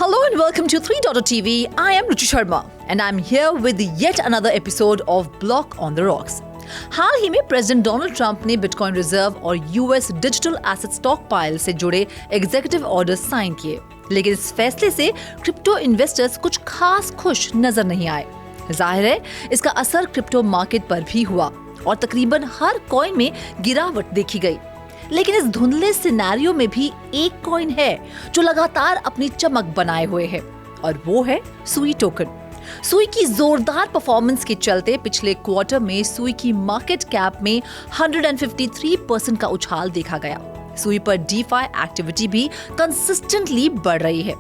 Hello and welcome to 3.TV. I am Ruchi Sharma and I'm here with yet another episode of Block on the Rocks. हाल ही में president Donald Trump ने bitcoin reserve और US digital asset stock pile से जुड़े executive orders sign किए, लेकिन इस फैसले से क्रिप्टो इन्वेस्टर्स कुछ खास खुश नजर नहीं आए। जाहिर है इसका असर क्रिप्टो मार्केट पर भी हुआ और तकरीबन हर कॉइन में गिरावट देखी गई। लेकिन इस धुंधले सिनेरियो में भी एक कॉइन है जो लगातार अपनी चमक बनाए हुए है और वो है सुई टोकन। सुई की जोरदार परफॉर्मेंस के चलते पिछले क्वार्टर में सुई की मार्केट कैप में 153% का उछाल देखा गया। सुई पर डीफाई एक्टिविटी भी कंसिस्टेंटली बढ़ रही है।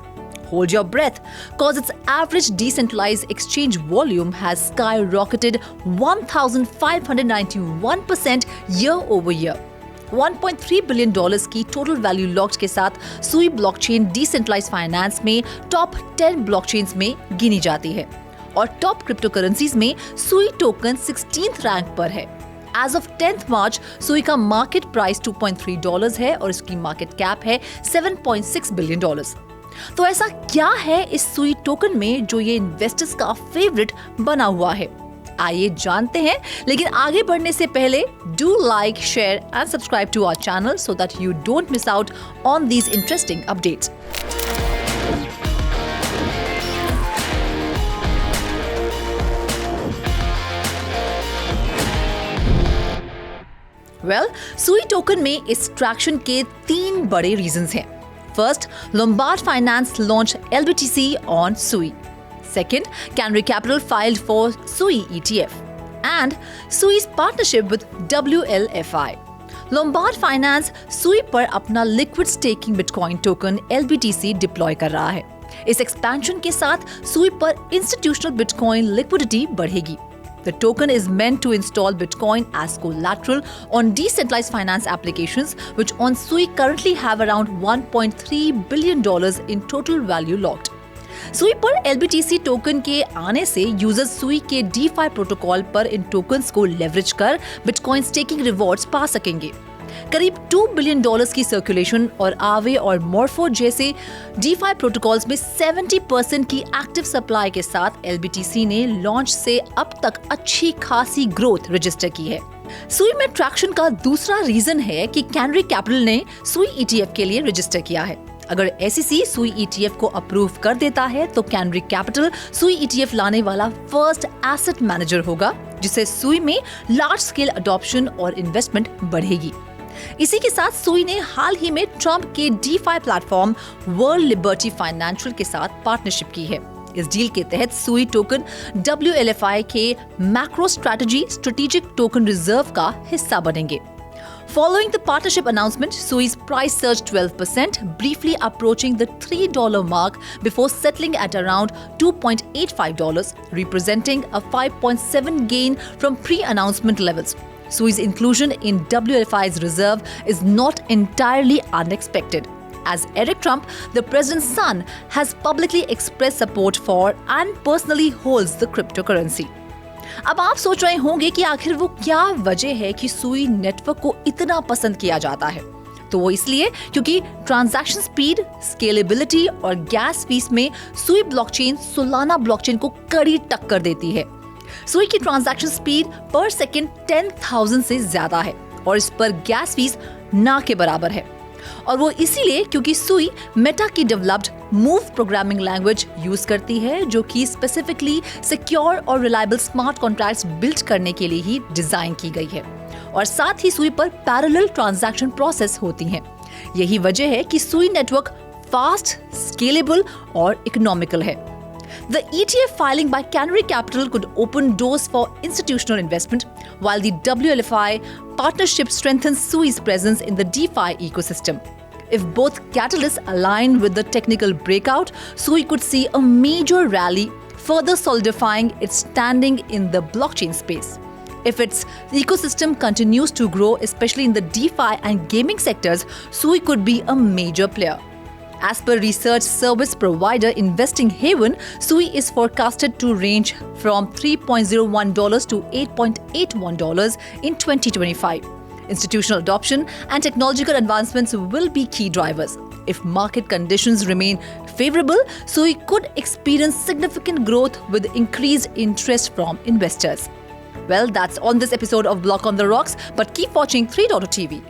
Hold your breath, cause its average decentralized exchange volume has skyrocketed 1,591% year over year. $1.3 billion की टोटल वैल्यू लॉक्ड के साथ सुई ब्लॉकचेन डिसेंट्रलाइज्ड फाइनेंस में टॉप 10 ब्लॉकचेन्स में गिनी जाती है और टॉप क्रिप्टो करेंसीज में सुई टोकन 16th रैंक पर है। एज ऑफ 10th मार्च सुई का मार्केट प्राइस $2.3 है और इसकी मार्केट कैप है $7.6 बिलियन। तो ऐसा क्या है इस सुई टोकन में जो ये इन्वेस्टर्स का फेवरेट बना हुआ है? आइए जानते हैं, लेकिन आगे बढ़ने से पहले do like, share and subscribe to our channel so that you don't miss out on these interesting updates. Sui token में इस ट्रैक्शन के 3 बड़े रीजंस हैं। First, Lombard Finance launched LBTC on Sui. Second, Canary Capital filed for Sui ETF. And Sui's partnership with WLFI. Lombard Finance Sui पर अपना liquid staking bitcoin token LBTC deploy कर रहा है। इस एक्सपेंशन के साथ Sui पर इंस्टीट्यूशनल बिटकॉइन लिक्विडिटी बढ़ेगी। The token is meant to install Bitcoin as collateral on decentralized finance applications, which on Sui currently have around $1.3 billion in total value locked. Sui पर LBTC token के आने से users Sui के DeFi protocol पर इन tokens को leverage कर bitcoin staking rewards पा सकेंगे। करीब $2 बिलियन की सर्कुलेशन और आवे और मॉर्फो जैसे DeFi प्रोटोकॉल्स में 70% की एक्टिव सप्लाई के साथ LBTC ने लॉन्च से अब तक अच्छी खासी ग्रोथ रजिस्टर की है। सुई में ट्रैक्शन का दूसरा रीजन है कि कैनरी कैपिटल ने सुई ETF के लिए रजिस्टर किया है। अगर SEC सुई ETF को अप्रूव कर देता है तो कैनरी कैपिटल सुई ETF लाने वाला फर्स्ट एसेट मैनेजर होगा, जिससे सुई में लार्ज स्केल अडॉप्शन और इन्वेस्टमेंट बढ़ेगी। इसी के साथ सुई ने हाल ही में ट्रंप के DeFi platform world liberty financial के साथ पार्टनरशिप की है। इस डील के तहत सुई टोकन WLFI के macro strategy strategic token reserve का हिस्सा बनेंगे। Following the partnership announcement, Sui's price surged 12%, briefly approaching the $3 mark before settling at around $2.85, representing a 5.7 gain from pre-announcement levels. Sui's inclusion in WLFI's reserve is not entirely unexpected, as Eric Trump, the president's son, has publicly expressed support for and personally holds the cryptocurrency. अब आप सोच रहे होंगे कि आखिर वो क्या वजह है कि सुई नेटवर्क को इतना पसंद किया जाता है। तो वो इसलिए क्योंकि ट्रांजैक्शन स्पीड, स्केलेबिलिटी और गैस फीस में सुई ब्लॉकचेन सोलाना ब्लॉकचेन को कड़ी टक्कर देती है। सुई की ट्रांजैक्शन स्पीड पर सेकंड 10,000 से ज्यादा है और इस पर गैस फीस ना के बराबर है। और वो इसीलिए क्योंकि सुई मेटा की developed move programming language use करती है, जो कि स्पेसिफिकली सिक्योर और रिलायबल स्मार्ट कॉन्ट्रैक्ट्स बिल्ड करने के लिए ही डिजाइन की गई है। और साथ ही सुई पर पैरेलल ट्रांजैक्शन प्रोसेस होती हैं। यही वजह है कि सुई नेटवर्क फास्ट, स्केलेबल और इकोनॉमिकल है। The ETF filing by Canary Capital could open doors for institutional investment, while the WLFI partnership strengthens Sui's presence in the DeFi ecosystem. If both catalysts align with the technical breakout, Sui could see a major rally, further solidifying its standing in the blockchain space. If its ecosystem continues to grow, especially in the DeFi and gaming sectors, Sui could be a major player. As per research service provider Investing Haven, Sui is forecasted to range from $3.01 to $8.81 in 2025. Institutional adoption and technological advancements will be key drivers. If market conditions remain favorable, SUI could experience significant growth with increased interest from investors. Well, that's on this episode of Block on the Rocks, but keep watching 3.0 TV.